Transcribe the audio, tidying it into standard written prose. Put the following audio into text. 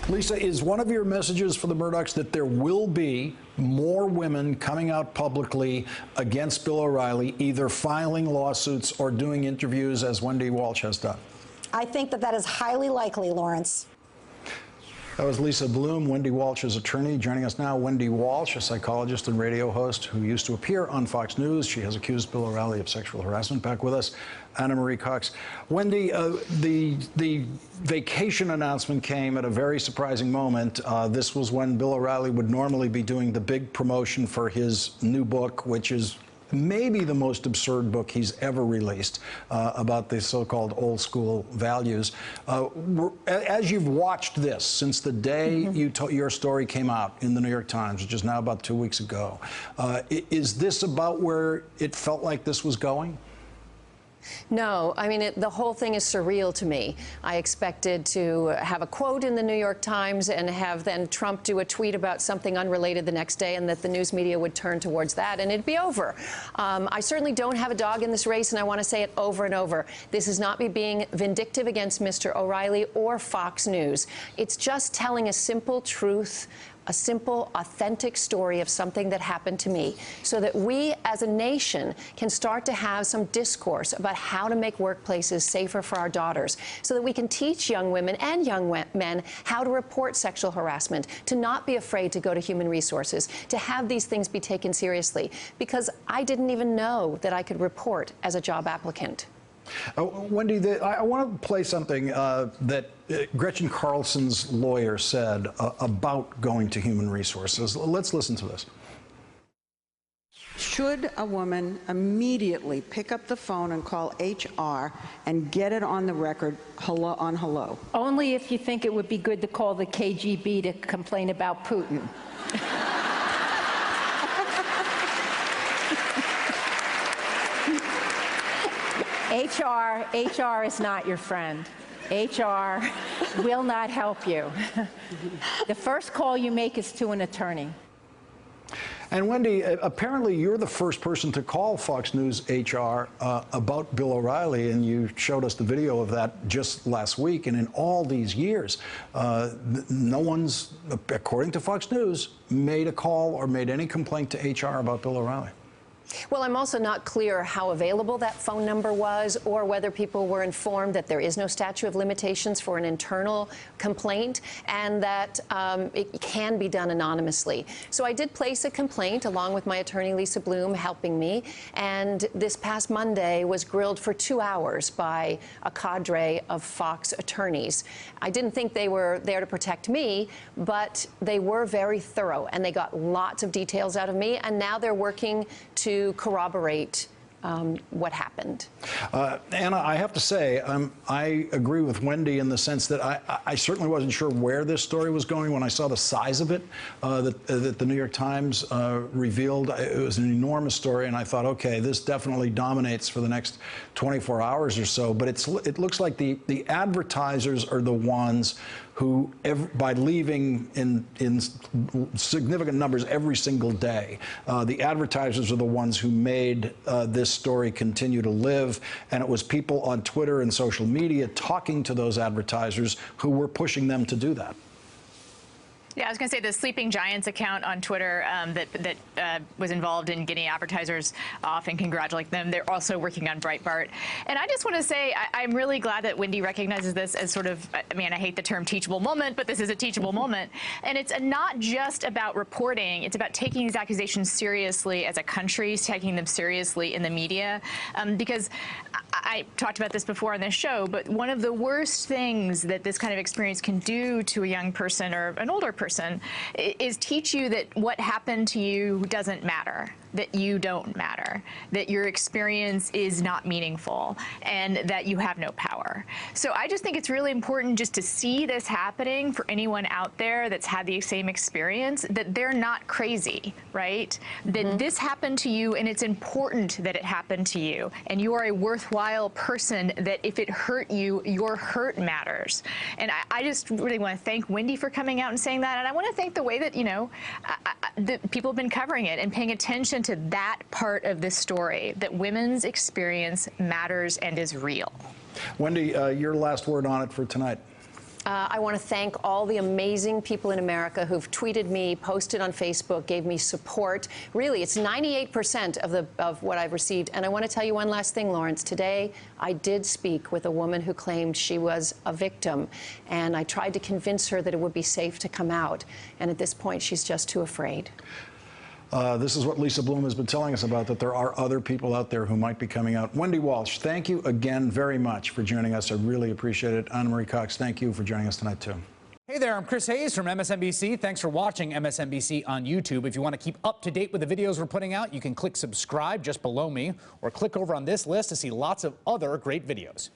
Lisa, is one of your messages for the Murdochs that there will be more women coming out publicly against Bill O'Reilly, either filing lawsuits or doing interviews as Wendy Walsh has done? I think that is highly likely, Lawrence. That was Lisa Bloom, Wendy Walsh's attorney. Joining us now, Wendy Walsh, a psychologist and radio host who used to appear on Fox News. She has accused Bill O'Reilly of sexual harassment. Back with us, Anna Marie Cox. Wendy, the vacation announcement came at a very surprising moment. This was when Bill O'Reilly would normally be doing the big promotion for his new book, which is maybe the most absurd book he's ever released about the so-called old school values. As you've watched this since the day your story came out in the New York Times, which is now about 2 weeks ago, is this about where it felt like this was going? No, I mean, the whole thing is surreal to me. I expected to have a quote in the New York Times and have then Trump do a tweet about something unrelated the next day, and that the news media would turn towards that and it'd be over. I certainly don't have a dog in this race, and I want to say it over and over. This is not me being vindictive against Mr. O'Reilly or Fox News. It's just telling a simple truth, a simple, authentic story of something that happened to me, so that we as a nation can start to have some discourse about how to make workplaces safer for our daughters, so that we can teach young women and young men how to report sexual harassment, to not be afraid to go to human resources, to have these things be taken seriously, because I didn't even know that I could report as a job applicant. Wendy, I want to play something that Gretchen Carlson's lawyer said about going to human resources. Let's listen to this. Should a woman immediately pick up the phone and call HR and get it on the record on Hello? Only if you think it would be good to call the KGB to complain about Putin. HR is not your friend. HR will not help you. The first call you make is to an attorney. And Wendy, apparently you're the first person to call Fox News HR about Bill O'Reilly, and you showed us the video of that just last week. And in all these years, no one's, according to Fox News, made a call or made any complaint to HR about Bill O'Reilly. Well, I'm also not clear how available that phone number was, or whether people were informed that there is no statute of limitations for an internal complaint, and that it can be done anonymously. So I did place a complaint along with my attorney, Lisa Bloom, helping me, and this past Monday was grilled for 2 hours by a cadre of Fox attorneys. I didn't think they were there to protect me, but they were very thorough, and they got lots of details out of me, and now they're working to corroborate what happened. Anna, I have to say, I agree with Wendy in the sense that I certainly wasn't sure where this story was going when I saw the size of it that the New York Times revealed. It was an enormous story, and I thought, okay, this definitely dominates for the next 24 hours or so. But it looks like the advertisers are the ones who, by leaving in significant numbers every single day, the advertisers are the ones who made this story continue to live. And it was people on Twitter and social media talking to those advertisers who were pushing them to do that. Yeah, I was going to say the Sleeping Giants account on Twitter that was involved in getting advertisers off and congratulate them. They're also working on Breitbart. And I just want to say I'm really glad that Wendy recognizes this as sort of, I mean, I hate the term teachable moment, but this is a teachable moment. And it's not just about reporting. It's about taking these accusations seriously as a country, taking them seriously in the media. Because I talked about this before on this show, but one of the worst things that this kind of experience can do to a young person or an older person is teach you that what happened to you doesn't matter, that you don't matter, that your experience is not meaningful, and that you have no power. So I just think it's really important just to see this happening for anyone out there that's had the same experience, that they're not crazy, right? That this happened to you, and it's important that it happened to you, and you are a worthwhile person, that if it hurt you, your hurt matters. And I just really want to thank Wendy for coming out and saying that, and I want to thank the way that, you know, the people have been covering it and paying attention to that part of this story, that women's experience matters and is real. Wendy, your last word on it for tonight. I want to thank all the amazing people in America who've tweeted me, posted on Facebook, gave me support. Really, it's 98% of what I've received. And I want to tell you one last thing, Lawrence. Today, I did speak with a woman who claimed she was a victim, and I tried to convince her that it would be safe to come out. And at this point, she's just too afraid. This is what Lisa Bloom has been telling us about, that there are other people out there who might be coming out. Wendy Walsh, thank you again very much for joining us. I really appreciate it. Anna Marie Cox, thank you for joining us tonight, too. Hey there, I'm Chris Hayes from MSNBC. Thanks for watching MSNBC on YouTube. If you want to keep up to date with the videos we're putting out, you can click subscribe just below me, or click over on this list to see lots of other great videos.